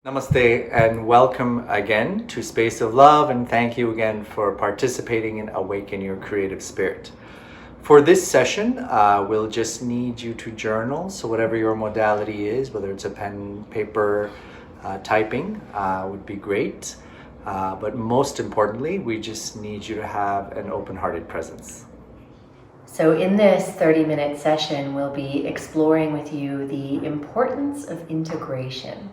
Namaste and welcome again to Space of Love, and thank you again for participating in Awaken Your Creative Spirit. For this session, we'll just need you to journal. So whatever your modality is, whether it's a pen, paper, typing would be great. But most importantly, we just need you to have an open-hearted presence. So in this 30-minute session, we'll be exploring with you the importance of integration.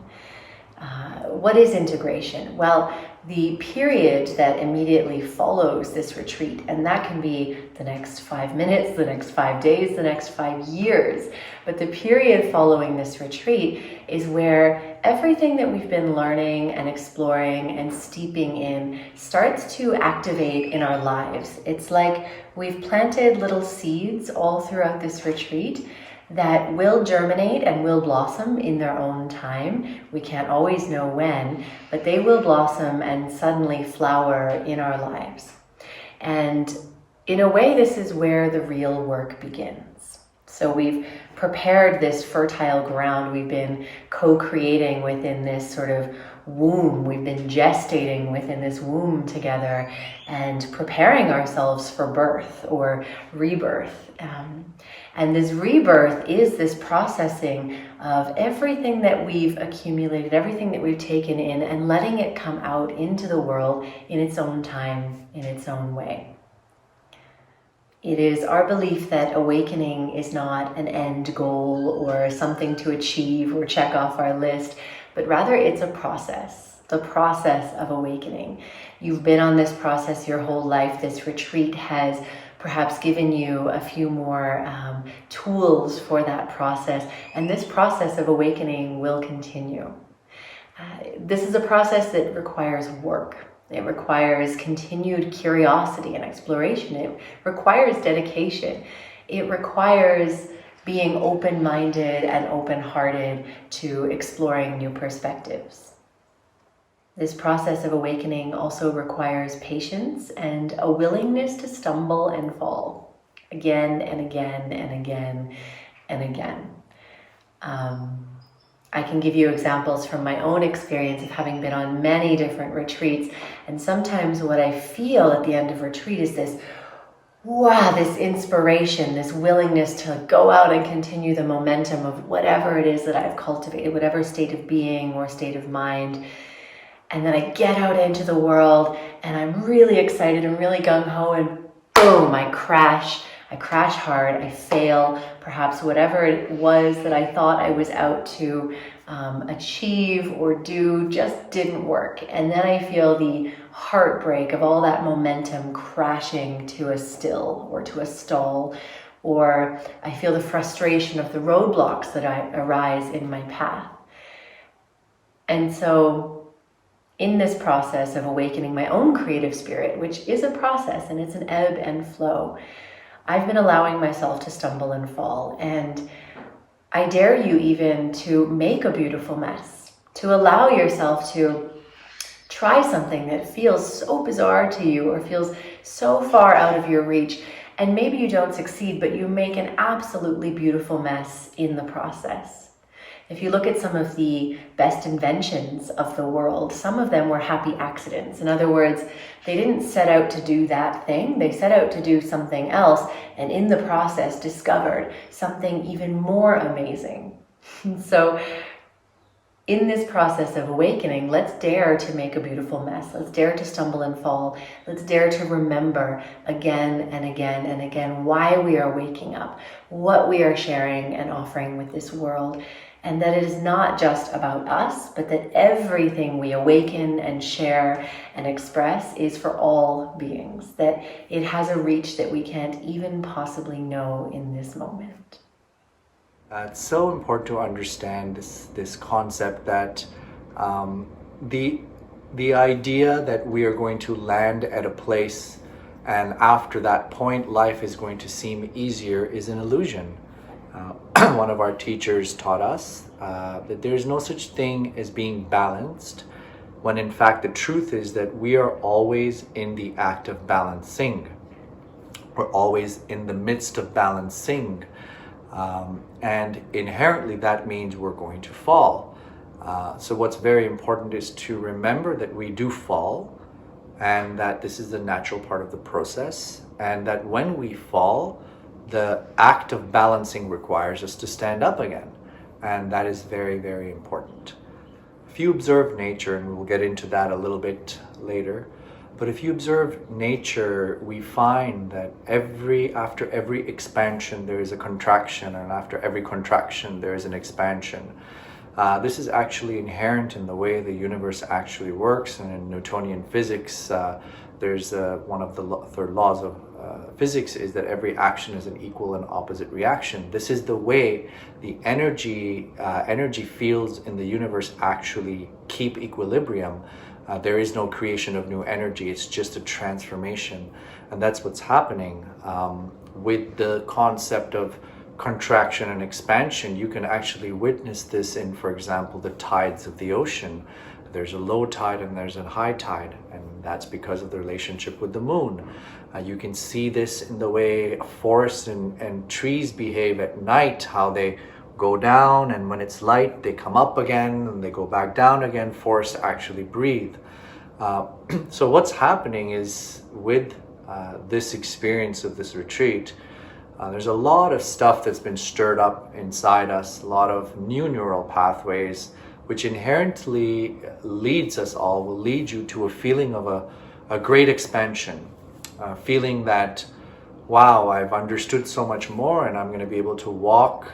What is integration? Well, the period that immediately follows this retreat, and that can be the next 5 minutes, the next 5 days, the next 5 years. But the period following this retreat is where everything that we've been learning and exploring and steeping in starts to activate in our lives. It's like we've planted little seeds all throughout this retreat that will germinate and will blossom in their own time. We can't always know when, but they will blossom and suddenly flower in our lives. And in a way, this is where the real work begins. So we've prepared this fertile ground. We've been co-creating within this sort of womb. We've been gestating within this womb together and preparing ourselves for birth or rebirth. And this rebirth is this processing of everything that we've accumulated, everything that we've taken in, and letting it come out into the world in its own time, in its own way. It is our belief that awakening is not an end goal or something to achieve or check off our list, but rather it's a process, the process of awakening. You've been on this process your whole life. This retreat has perhaps given you a few more tools for that process, and this process of awakening will continue. This is a process that requires work. It requires continued curiosity and exploration. It requires dedication. It requires being open-minded and open-hearted to exploring new perspectives. This process of awakening also requires patience and a willingness to stumble and fall again and again and again and again. I can give you examples from my own experience of having been on many different retreats, and sometimes what I feel at the end of retreat is this, wow, this inspiration, this willingness to go out and continue the momentum of whatever it is that I've cultivated, whatever state of being or state of mind. And then I get out into the world and I'm really excited and really gung-ho, and boom, I crash hard, I fail. Perhaps whatever it was that I thought I was out to achieve or do just didn't work. And then I feel the heartbreak of all that momentum crashing to a still or to a stall, or I feel the frustration of the roadblocks that arise in my path. And so in this process of awakening my own creative spirit, which is a process and it's an ebb and flow, I've been allowing myself to stumble and fall. And I dare you even to make a beautiful mess, to allow yourself to try something that feels so bizarre to you or feels so far out of your reach. And maybe you don't succeed, but you make an absolutely beautiful mess in the process. If you look at some of the best inventions of the world, some of them were happy accidents. In other words, they didn't set out to do that thing. They set out to do something else, and in the process discovered something even more amazing. So in this process of awakening, let's dare to make a beautiful mess. Let's dare to stumble and fall. Let's dare to remember again and again and again why we are waking up, what we are sharing and offering with this world. And that it is not just about us, but that everything we awaken and share and express is for all beings, that it has a reach that we can't even possibly know in this moment. It's so important to understand this concept that the idea that we are going to land at a place and after that point life is going to seem easier is an illusion. One of our teachers taught us that there's no such thing as being balanced, when in fact the truth is that we are always in the act of balancing. We're always in the midst of balancing. And inherently that means we're going to fall. So what's very important is to remember that we do fall, and that this is the natural part of the process, and that when we fall, the act of balancing requires us to stand up again. And that is very, very important. If you observe nature, and we'll get into that a little bit later, but if you observe nature, we find that after every expansion there is a contraction, and after every contraction there is an expansion. This is actually inherent in the way the universe actually works, and in Newtonian physics, there's one of the third laws of physics is that every action is an equal and opposite reaction. This is the way the energy fields in the universe actually keep equilibrium. There is no creation of new energy, it's just a transformation. And that's what's happening with the concept of contraction and expansion. You can actually witness this in, for example, the tides of the ocean. There's a low tide and there's a high tide, and that's because of the relationship with the moon. You can see this in the way forests and trees behave at night, how they go down, and when it's light they come up again and they go back down again. Forests actually breathe. So what's happening is with this experience of this retreat, there's a lot of stuff that's been stirred up inside us, a lot of new neural pathways, which inherently will lead you to a feeling of a great expansion, feeling that, wow, I've understood so much more, and I'm going to be able to walk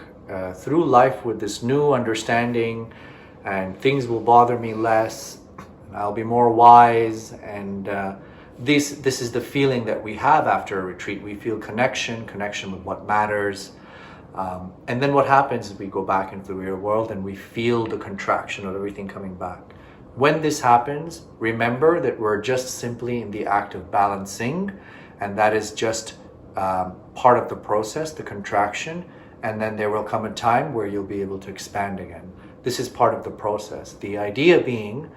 through life with this new understanding, and things will bother me less, and I'll be more wise. And this is the feeling that we have after a retreat. We feel connection with what matters. And then what happens is we go back into the real world and we feel the contraction of everything coming back. When this happens, remember that we're just simply in the act of balancing, and that is just part of the process, the contraction, and then there will come a time where you'll be able to expand again. This is part of the process. The idea being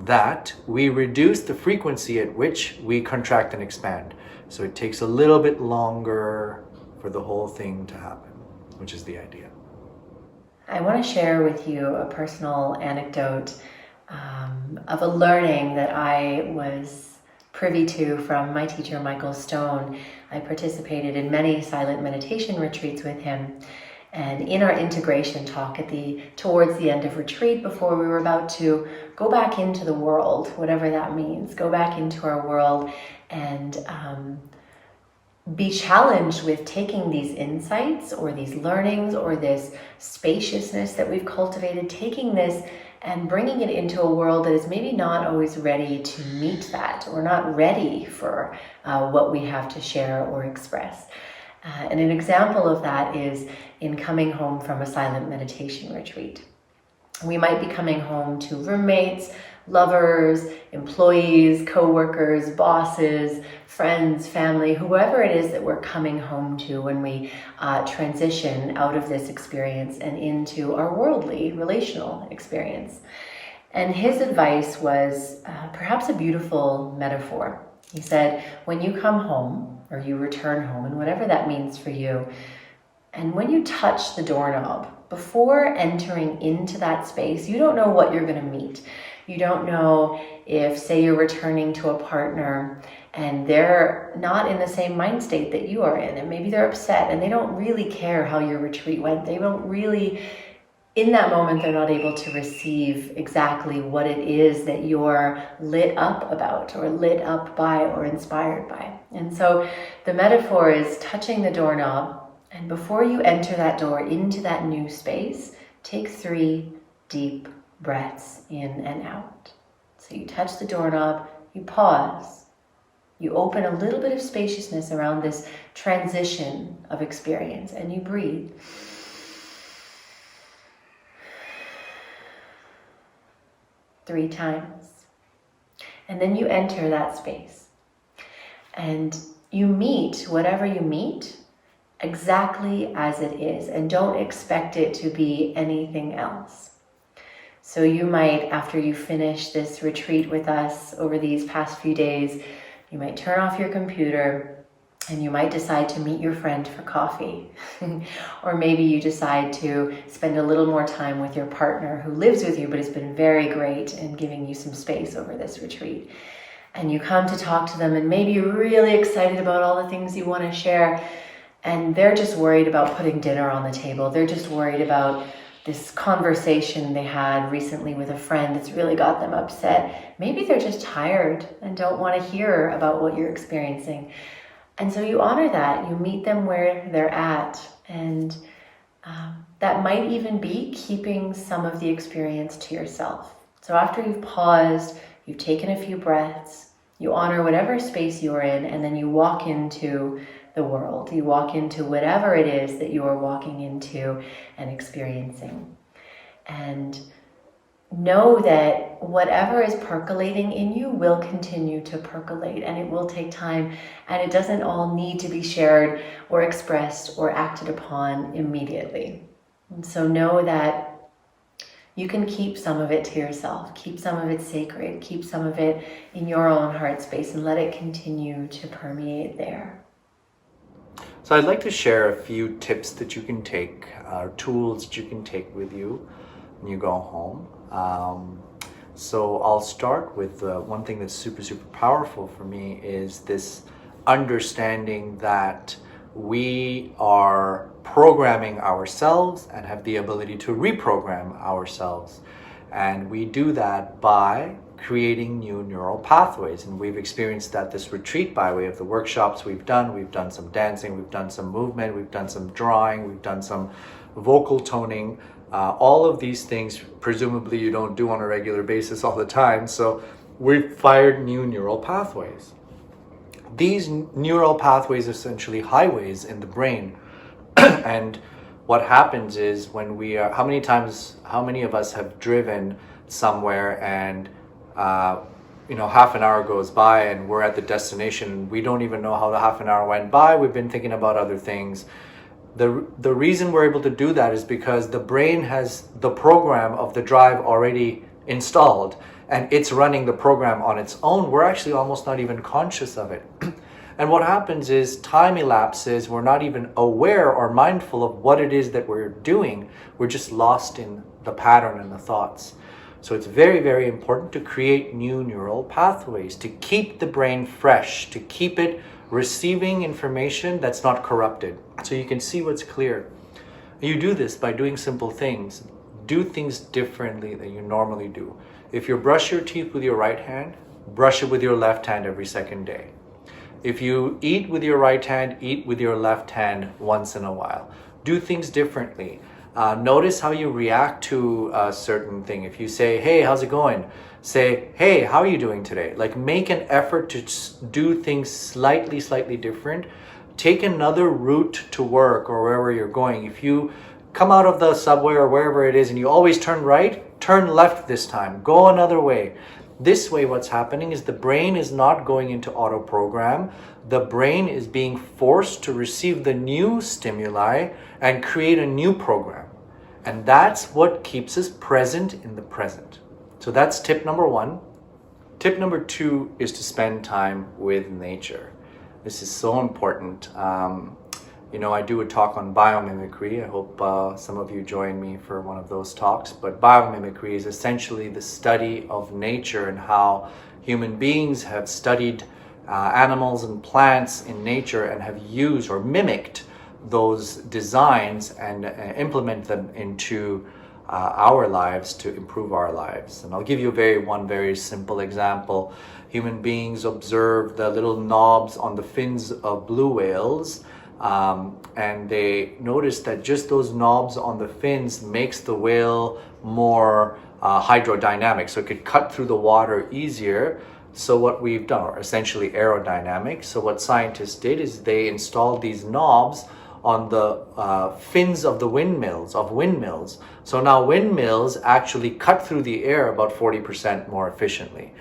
that we reduce the frequency at which we contract and expand. So it takes a little bit longer for the whole thing to happen, which is the idea. I want to share with you a personal anecdote of a learning that I was privy to from my teacher, Michael Stone. I participated in many silent meditation retreats with him. And in our integration talk towards the end of retreat, before we were about to go back into the world, whatever that means, go back into our world and be challenged with taking these insights or these learnings or this spaciousness that we've cultivated, taking this and bringing it into a world that is maybe not always ready to meet that, or not ready for what we have to share or express. And an example of that is in coming home from a silent meditation retreat. We might be coming home to roommates, lovers, employees, co-workers, bosses, friends, family, whoever it is that we're coming home to when we transition out of this experience and into our worldly, relational experience. And his advice was perhaps a beautiful metaphor. He said, when you come home, or you return home, and whatever that means for you, and when you touch the doorknob, before entering into that space, you don't know what you're going to meet. You don't know if, say, you're returning to a partner and they're not in the same mind state that you are in, and maybe they're upset and they don't really care how your retreat went. They don't really, in that moment, they're not able to receive exactly what it is that you're lit up about, or lit up by, or inspired by. And so the metaphor is touching the doorknob, and before you enter that door into that new space, take 3 deep breaths in and out. So you touch the doorknob, you pause, you open a little bit of spaciousness around this transition of experience, and you breathe. Three times. And then you enter that space. And you meet whatever you meet exactly as it is, and don't expect it to be anything else. So you might, after you finish this retreat with us over these past few days, you might turn off your computer And you might decide to meet your friend for coffee. Or maybe you decide to spend a little more time with your partner who lives with you but has been very great in giving you some space over this retreat. And you come to talk to them and maybe you're really excited about all the things you want to share. And they're just worried about putting dinner on the table. They're just worried about this conversation they had recently with a friend that's really got them upset. Maybe they're just tired and don't want to hear about what you're experiencing. And so you honor that. You meet them where they're at. And that might even be keeping some of the experience to yourself. So after you've paused, you've taken a few breaths, you honor whatever space you're in, and then you walk into the world. You walk into whatever it is that you are walking into and experiencing. And know that whatever is percolating in you will continue to percolate, and it will take time, and it doesn't all need to be shared or expressed or acted upon immediately. And so know that you can keep some of it to yourself, keep some of it sacred, keep some of it in your own heart space, and let it continue to permeate there. So I'd like to share a few tips that you can take, tools that you can take with you when you go home. So I'll start with one thing that's super, super powerful for me is this understanding that we are programming ourselves and have the ability to reprogram ourselves. And we do that by creating new neural pathways. And we've experienced that this retreat by way of the workshops we've done. We've done some dancing, we've done some movement, we've done some drawing, we've done some vocal toning. All of these things, presumably you don't do on a regular basis all the time. So we've fired new neural pathways. These neural pathways are essentially highways in the brain. And what happens is when we are, how many of us have driven somewhere and half an hour goes by and we're at the destination and we don't even know how the half an hour went by. We've been thinking about other things. The reason we're able to do that is because the brain has the program of the drive already installed and it's running the program on its own. We're actually almost not even conscious of it. And what happens is time elapses, we're not even aware or mindful of what it is that we're doing. We're just lost in the pattern and the thoughts. So it's very, very important to create new neural pathways, to keep the brain fresh, to keep it receiving information that's not corrupted, so you can see what's clear. You do this by doing simple things. Do things differently than you normally do. If you brush your teeth with your right hand, brush it with your left hand every second day. If you eat with your right hand, eat with your left hand once in a while. Do things differently. Notice how you react to a certain thing. If you say, hey, how's it going? Say, hey, how are you doing today? Like, make an effort to do things slightly different. Take another route to work or wherever you're going. If you come out of the subway or wherever it is and you always turn right, turn left this time. Go another way. This way, what's happening is the brain is not going into auto program. The brain is being forced to receive the new stimuli and create a new program. And that's what keeps us present in the present. So that's tip number one. Tip number two is to spend time with nature. This is so important. I do a talk on biomimicry. I hope some of you join me for one of those talks. But biomimicry is essentially the study of nature and how human beings have studied animals and plants in nature and have used or mimicked those designs and implement them into our lives to improve our lives. And I'll give you one very simple example. Human beings observe the little knobs on the fins of blue whales, and they notice that just those knobs on the fins makes the whale more hydrodynamic, so it could cut through the water easier. So what we've done, or essentially aerodynamic, so what scientists did is they installed these knobs on the fins of the windmills. So now windmills actually cut through the air about 40% more efficiently.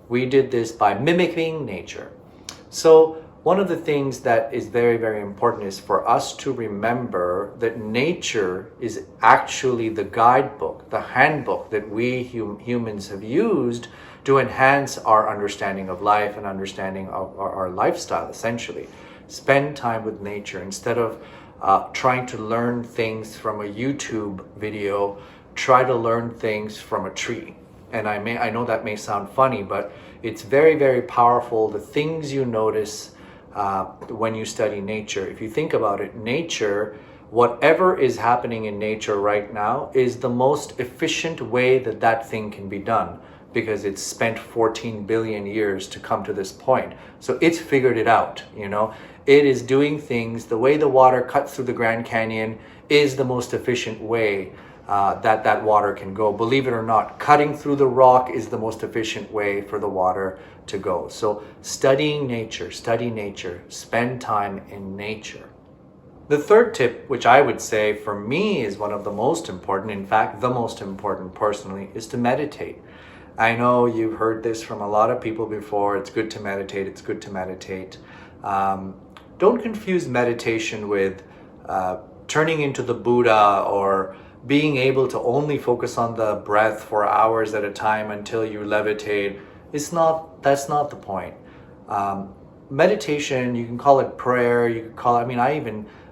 We did this by mimicking nature. So one of the things that is very, very important is for us to remember that nature is actually the guidebook, the handbook that we humans have used to enhance our understanding of life and understanding of our lifestyle, essentially. Spend time with nature. Instead of trying to learn things from a YouTube video, try to learn things from a tree. And I know that may sound funny, but it's very, very powerful. The things you notice when you study nature. If you think about it, nature, whatever is happening in nature right now is the most efficient way that that thing can be done, because it's spent 14 billion years to come to this point. So it's figured it out, you know. It is doing things, the way the water cuts through the Grand Canyon is the most efficient way that water can go. Believe it or not, cutting through the rock is the most efficient way for the water to go. So study nature, spend time in nature. The third tip, which I would say for me is one of the most important, in fact, the most important personally, is to meditate. I know you've heard this from a lot of people before. It's good to meditate. It's good to meditate. Don't confuse meditation with turning into the Buddha or being able to only focus on the breath for hours at a time until you levitate. That's not the point. Meditation, you can call it prayer. You can call it,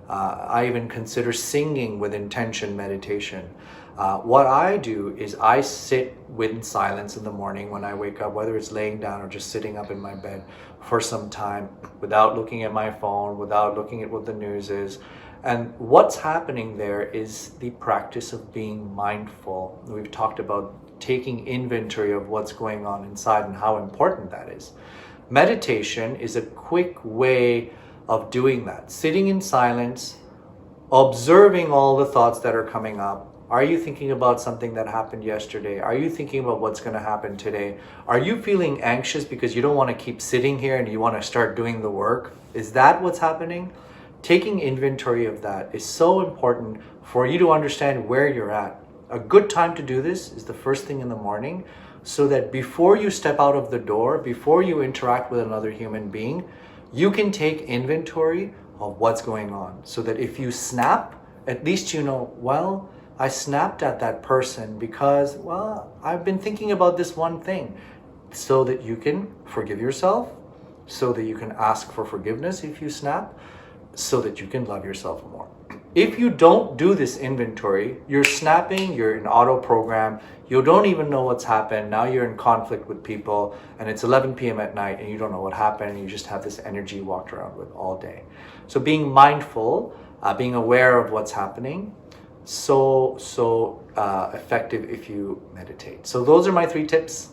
I even consider singing with intention meditation. What I do is I sit in silence in the morning when I wake up, whether it's laying down or just sitting up in my bed for some time without looking at my phone, without looking at what the news is. And what's happening there is the practice of being mindful. We've talked about taking inventory of what's going on inside and how important that is. Meditation is a quick way of doing that. Sitting in silence, observing all the thoughts that are coming up. Are you thinking about something that happened yesterday? Are you thinking about what's going to happen today? Are you feeling anxious because you don't want to keep sitting here and you want to start doing the work? Is that what's happening? Taking inventory of that is so important for you to understand where you're at. A good time to do this is the first thing in the morning, so that before you step out of the door, before you interact with another human being, you can take inventory of what's going on. So that if you snap, at least you know, well, I snapped at that person because, well, I've been thinking about this one thing. So that you can forgive yourself, so that you can ask for forgiveness if you snap, so that you can love yourself more. If you don't do this inventory, you're snapping, you're in auto program, you don't even know what's happened. Now you're in conflict with people and it's 11 p.m. at night and you don't know what happened and you just have this energy you walked around with all day. So being mindful, being aware of what's happening, so effective if you meditate. So those are my 3 tips.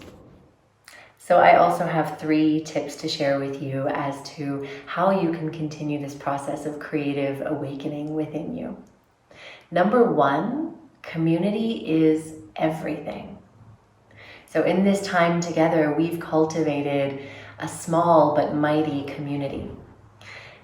So I also have 3 tips to share with you as to how you can continue this process of creative awakening within you. Number 1, community is everything. So in this time together, we've cultivated a small but mighty community.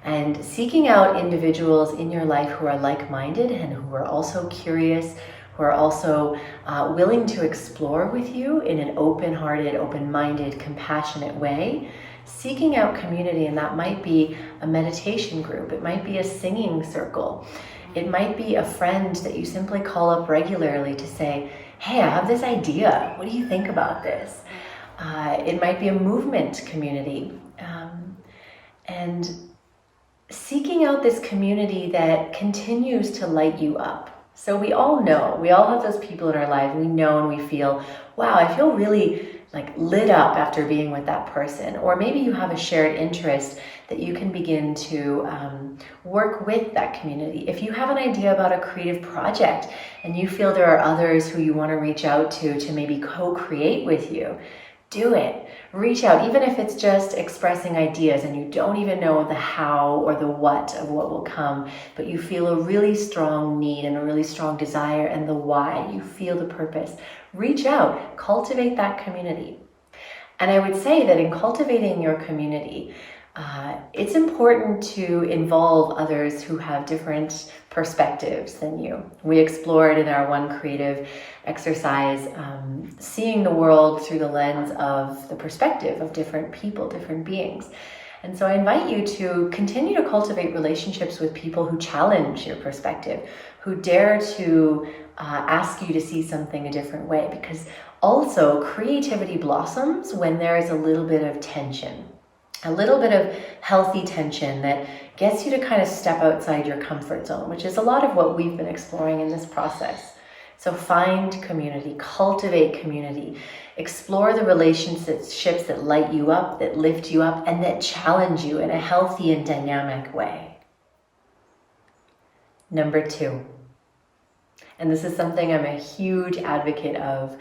And seeking out individuals in your life who are like-minded and who are also curious, who are also willing to explore with you in an open-hearted, open-minded, compassionate way. Seeking out community, and that might be a meditation group, it might be a singing circle, it might be a friend that you simply call up regularly to say, hey, I have this idea, what do you think about this? It might be a movement community. And seeking out this community that continues to light you up. So we all know, we all have those people in our life, we know and we feel, wow, I feel really lit up after being with that person. Or maybe you have a shared interest that you can begin to work with that community. If you have an idea about a creative project and you feel there are others who you want to reach out to maybe co-create with you, do it. Reach out, even if it's just expressing ideas and you don't even know the how or the what of what will come, but you feel a really strong need and a really strong desire and the why, you feel the purpose. Reach out, cultivate that community. And I would say that in cultivating your community, it's important to involve others who have different perspectives than you. We explored in our One Creative exercise, seeing the world through the lens of the perspective of different people, different beings. And so I invite you to continue to cultivate relationships with people who challenge your perspective, who dare to ask you to see something a different way, because also creativity blossoms when there is a little bit of tension. A little bit of healthy tension that gets you to kind of step outside your comfort zone, which is a lot of what we've been exploring in this process. So find community, cultivate community, explore the relationships that light you up, that lift you up, and that challenge you in a healthy and dynamic way. Number 2, and this is something I'm a huge advocate of,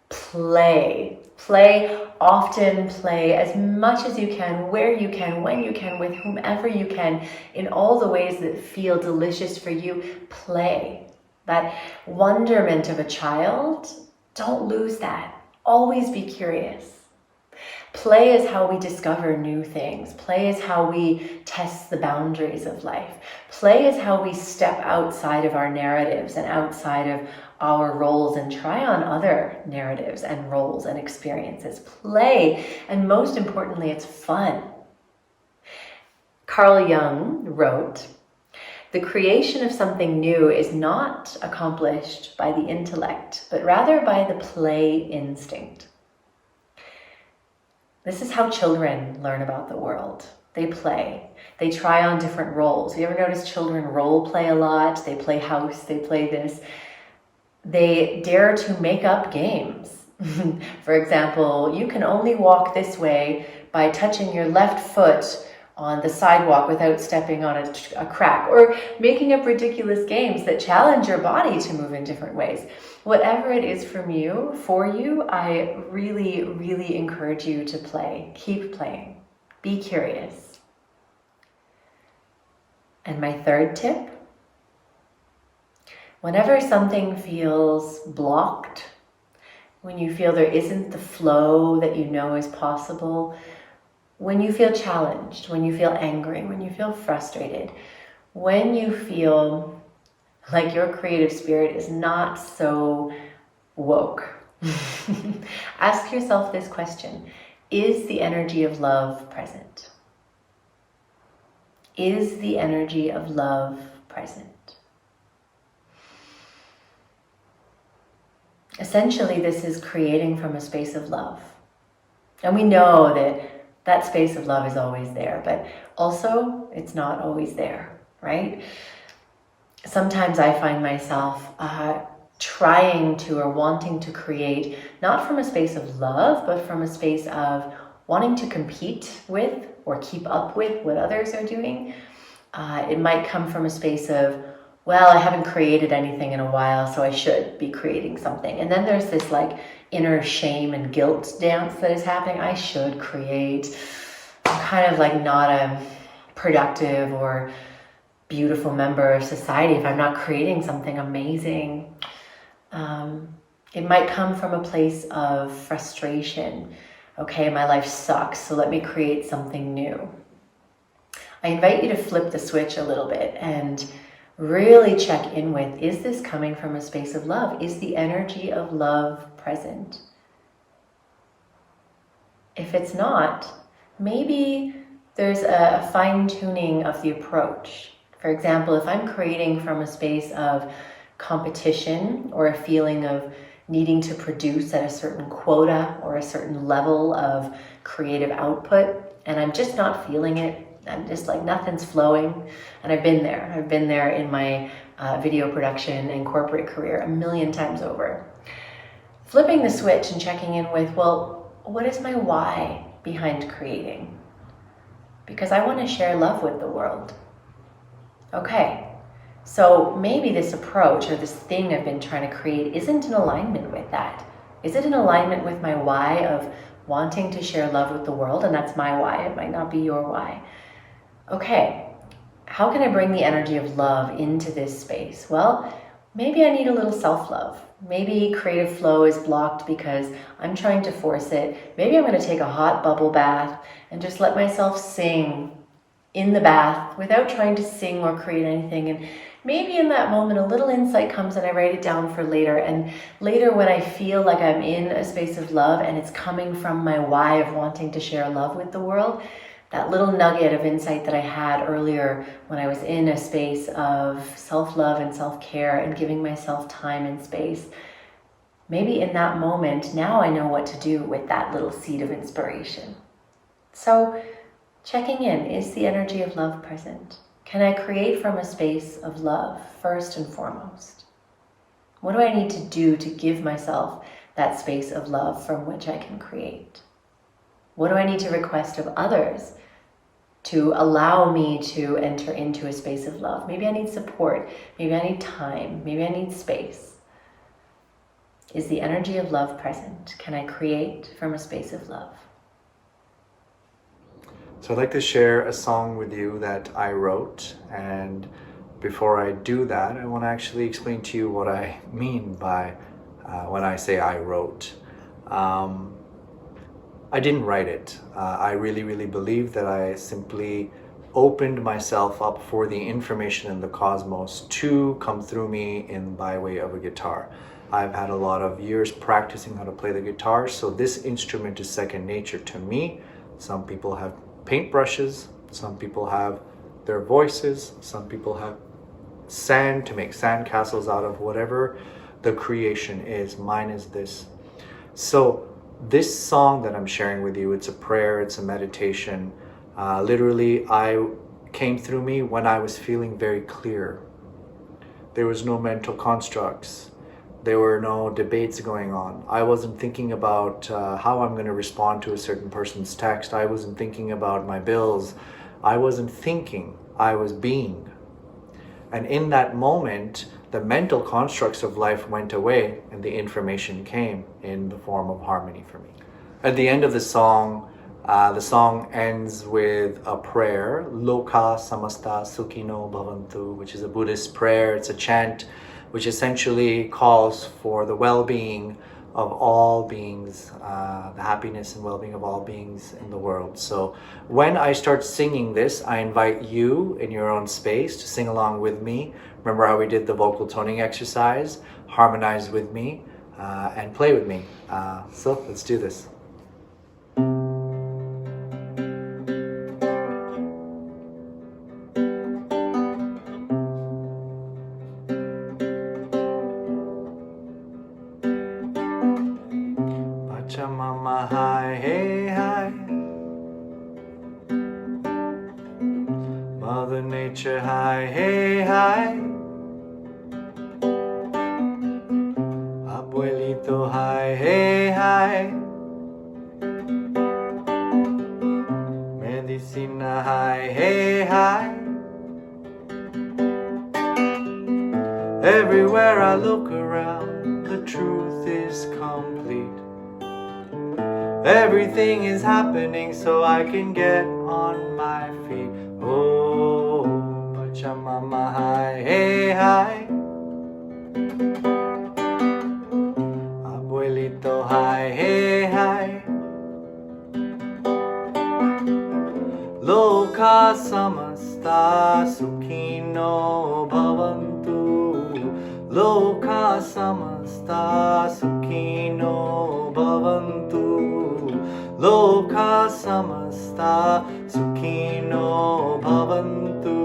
play. Play often, play as much as you can, where you can, when you can, with whomever you can, in all the ways that feel delicious for you. Play. That wonderment of a child, don't lose that. Always be curious. Play is how we discover new things. Play is how we test the boundaries of life. Play is how we step outside of our narratives and outside of our roles and try on other narratives and roles and experiences. Play, and most importantly, it's fun. Carl Jung wrote, "The creation of something new is not accomplished by the intellect, but rather by the play instinct." This is how children learn about the world. They play. They try on different roles. Have you ever noticed children role play a lot? They play house, they play this. They dare to make up games. For example, you can only walk this way by touching your left foot on the sidewalk without stepping on a crack, or making up ridiculous games that challenge your body to move in different ways. Whatever it is for you, I really, really encourage you to play. Keep playing. Be curious. And my 3rd tip, whenever something feels blocked, when you feel there isn't the flow that you know is possible, when you feel challenged, when you feel angry, when you feel frustrated, when you feel like your creative spirit is not so woke, ask yourself this question: is the energy of love present? Is the energy of love present? Essentially, this is creating from a space of love. And we know that space of love is always there, but also it's not always there, right? Sometimes I find myself trying to or wanting to create, not from a space of love, but from a space of wanting to compete with or keep up with what others are doing. It might come from a space of, well, I haven't created anything in a while, so I should be creating something. And then there's this like inner shame and guilt dance that is happening. I should create. I'm kind of like not a productive or beautiful member of society if I'm not creating something amazing. It might come from a place of frustration. Okay, my life sucks, so let me create something new. I invite you to flip the switch a little bit and really check in with, is this coming from a space of love? Is the energy of love present? If it's not, maybe there's a fine-tuning of the approach. For example, if I'm creating from a space of competition or a feeling of needing to produce at a certain quota or a certain level of creative output, and I'm just not feeling it, I'm just like nothing's flowing, and I've been there in my video production and corporate career a million times over. Flipping the switch and checking in with, well, what is my why behind creating? Because I want to share love with the world. Okay, so maybe this approach or this thing I've been trying to create isn't in alignment with that. Is it in alignment with my why of wanting to share love with the world? And that's my why, it might not be your why. Okay, how can I bring the energy of love into this space? Well, maybe I need a little self-love. Maybe creative flow is blocked because I'm trying to force it. Maybe I'm going to take a hot bubble bath and just let myself sing in the bath without trying to sing or create anything. And maybe in that moment, a little insight comes and I write it down for later. And later when I feel like I'm in a space of love and it's coming from my why of wanting to share love with the world, that little nugget of insight that I had earlier when I was in a space of self-love and self-care and giving myself time and space, maybe in that moment, now I know what to do with that little seed of inspiration. So Checking in, is the energy of love present? Can I create from a space of love, first and foremost? What do I need to do to give myself that space of love from which I can create? What do I need to request of others to allow me to enter into a space of love? Maybe I need support, maybe I need time, maybe I need space. Is the energy of love present? Can I create from a space of love? So I'd like to share a song with you that I wrote, and before I do that, I want to actually explain to you what I mean by when I say I wrote. I didn't write it. I really believe that I simply opened myself up for the information in the cosmos to come through me by way of a guitar. I've had a lot of years practicing how to play the guitar, so this instrument is second nature to me. Some people have paintbrushes, some people have their voices, some people have sand to make sand castles out of. Whatever the creation is, mine is this. So this song that I'm sharing with you, it's a prayer, it's a meditation. Literally, I came through me when I was feeling very clear. There was no mental constructs. There were no debates going on. I wasn't thinking about how I'm going to respond to a certain person's text. I wasn't thinking about my bills. I wasn't thinking. I was being. And in that moment, the mental constructs of life went away and the information came in the form of harmony for me. At the end of the song ends with a prayer, Loka Samasta Sukhino Bhavantu, which is a Buddhist prayer. It's a chant which essentially calls for the well-being of all beings, the happiness and well-being of all beings in the world. So when I start singing this, I invite you in your own space to sing along with me. Remember how we did the vocal toning exercise? Harmonize with me and play with me. So let's do this. Pachamama hi hey hi, Mother Nature hi hey hi, Abuelito hi hey hi, Medicina hi hey hi. Everywhere I look around, the truth is complete. Everything is happening so I can get on my feet. Oh, Pachamama hi hey hi, Abuelito hi hey hi, Loka samasta sukhino bhavantu, Loka samasta sukhino bhavantu, Loka samasta sukhino bhavantu.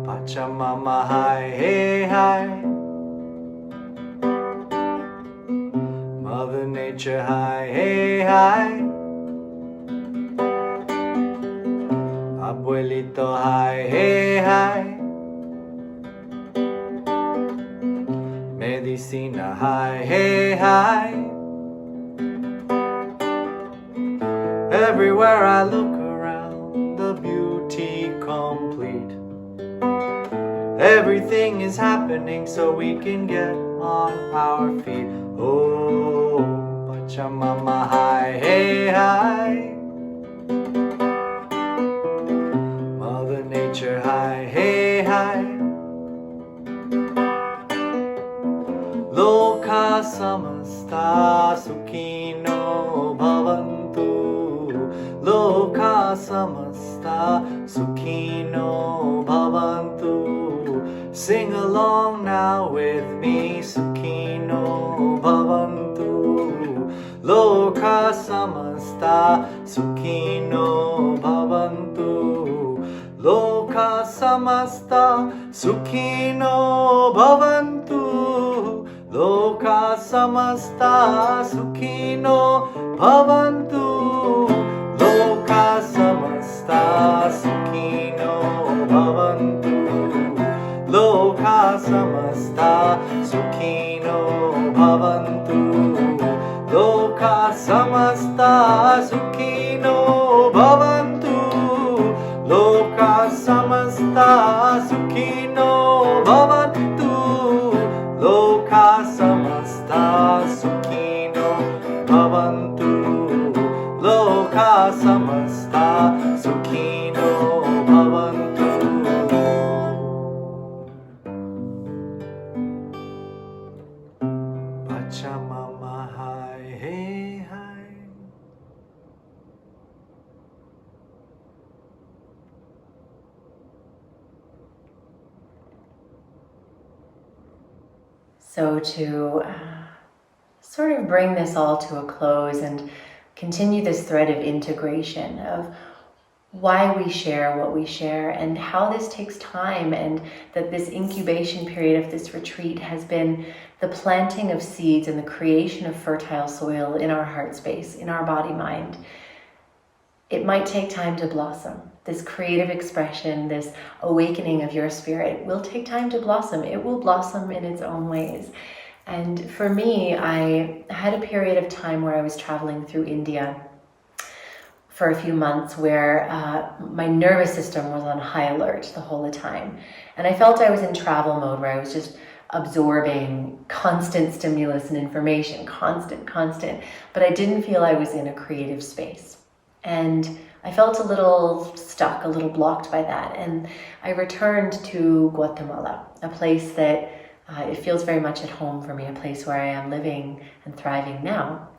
Pachamama hi hey hi, Mother Nature hi hey hi, Abuelito hi hey hi, Medicina hi hey hi. Everywhere I look around, the beauty complete. Everything is happening so we can get on our feet. Oh, Pachamama hi hey hi, Mother Nature hi hey hi, Loka samasta sukhino bhavantu, Loka samasta sukhino bhavantu. Sing along now with me, sukhino bhavantu, Loka samasta sukhino bhavantu, Loka samasta sukhino bhavantu, Loka samasta sukhino bhavantu. Loka samasta sukhino bhavantu. Loka samasta sukhino bhavantu. Loka samasta sukhino bhavantu. Loka samasta sukhino bhavantu. Loka samasta sukhino bhavantu. Loka samasta sukhino bhavantu. Pachamama hey hi. So to sort of bring this all to a close and continue this thread of integration of why we share what we share and how this takes time, and that this incubation period of this retreat has been the planting of seeds and the creation of fertile soil in our heart space, in our body mind. It might take time to blossom. This creative expression, this awakening of your spirit will take time to blossom. It will blossom in its own ways. And for me, I had a period of time where I was traveling through India for a few months where my nervous system was on high alert the whole time. And I felt I was in travel mode where I was just absorbing constant stimulus and information, constant. But I didn't feel I was in a creative space. And I felt a little stuck, a little blocked by that. And I returned to Guatemala, a place that it feels very much at home for me, a place where I am living and thriving now.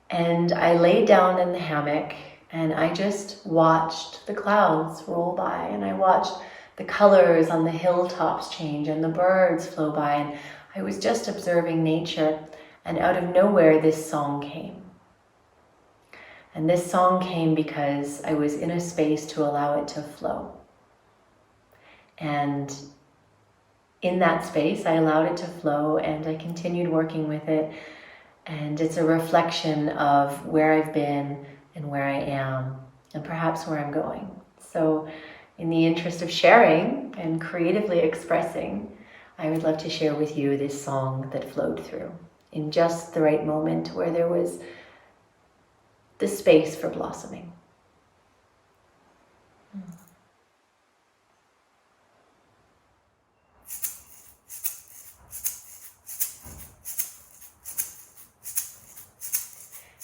And I laid down in the hammock and I just watched the clouds roll by, and I watched the colors on the hilltops change and the birds flow by, and I was just observing nature. And out of nowhere, this song came. And this song came because I was in a space to allow it to flow. And in that space, I allowed it to flow and I continued working with it. And it's a reflection of where I've been and where I am and perhaps where I'm going. So in the interest of sharing and creatively expressing, I would love to share with you this song that flowed through in just the right moment where there was the space for blossoming.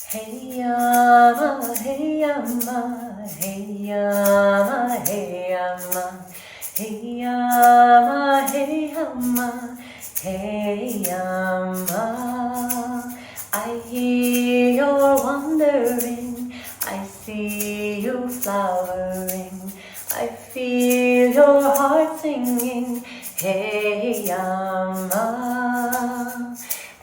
Hey yama, hey yama, hey yama, hey yama, hey yama, hey yama, hey yama. I hear you're wandering, I see you flowering, I feel your heart singing, hey yama.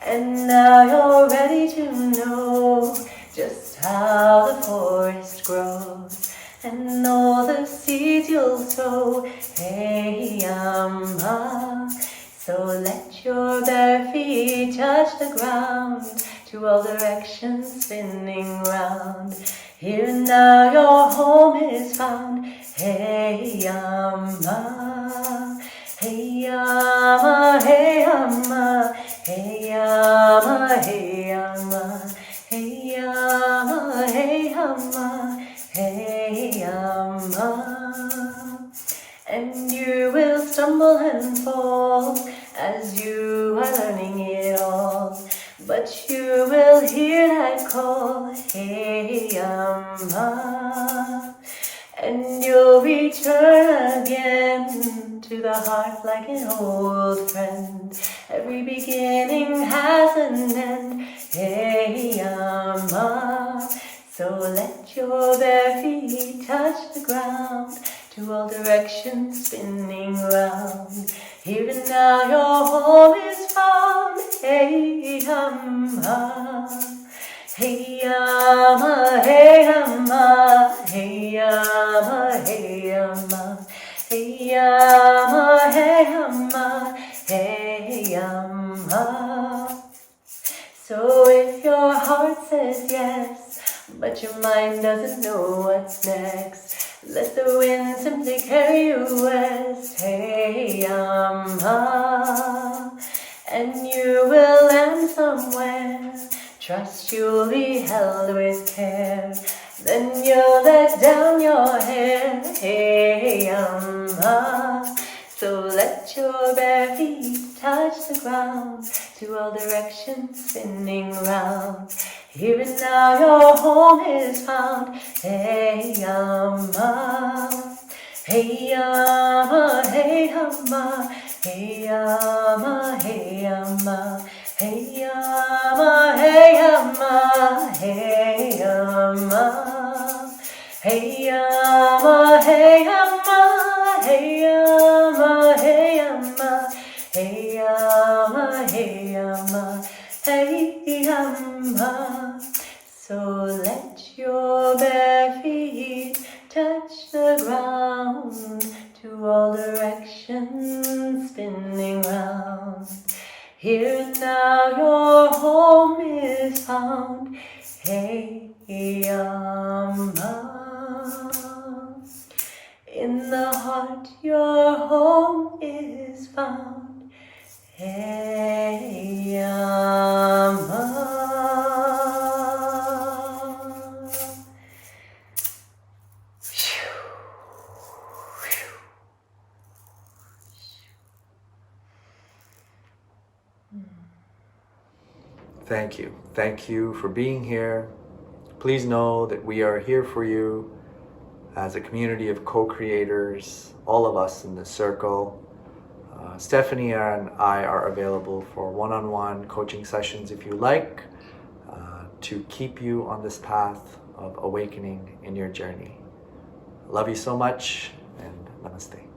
And now you're ready to know just how the forest grows and all the seeds you'll sow, hey yama. So let your bare feet touch the ground, to all directions spinning round. Here and now your home is found, hey yama. Hey yama, hey yama, hey yama, hey yama, hey yama, hey yama, hey yama. And you will stumble and fall as you are learning it all, but you will hear that call, hey yama. And you'll return again to the heart like an old friend. Every beginning has an end, hey yama. So let your bare feet touch the ground, to all directions spinning round. Here and now your home is found, hey yama. Hey yama, hey yama, hey yama, hey yama, hey yama, hey yama, hey yama. but your mind doesn't know what's next. Let the wind simply carry you west. Hey, and you will land somewhere. Trust you'll be held with care. Then you'll let down your hair. Hey, so let your bare feet touch the ground, to all directions spinning round. Here and now your home is found. Hey, hey, hey, hey, hey, hey, hey, hey, hey, hey, hey, so let your bare feet touch the ground, to all directions spinning round. Here and now your home is found. Hey, in the heart your home is found. Hey, Thank you. Thank you for being here. Please know that we are here for you as a community of co-creators, all of us in this circle. Stephanie and I are available for one-on-one coaching sessions if you like, to keep you on this path of awakening in your journey. Love you so much, and namaste.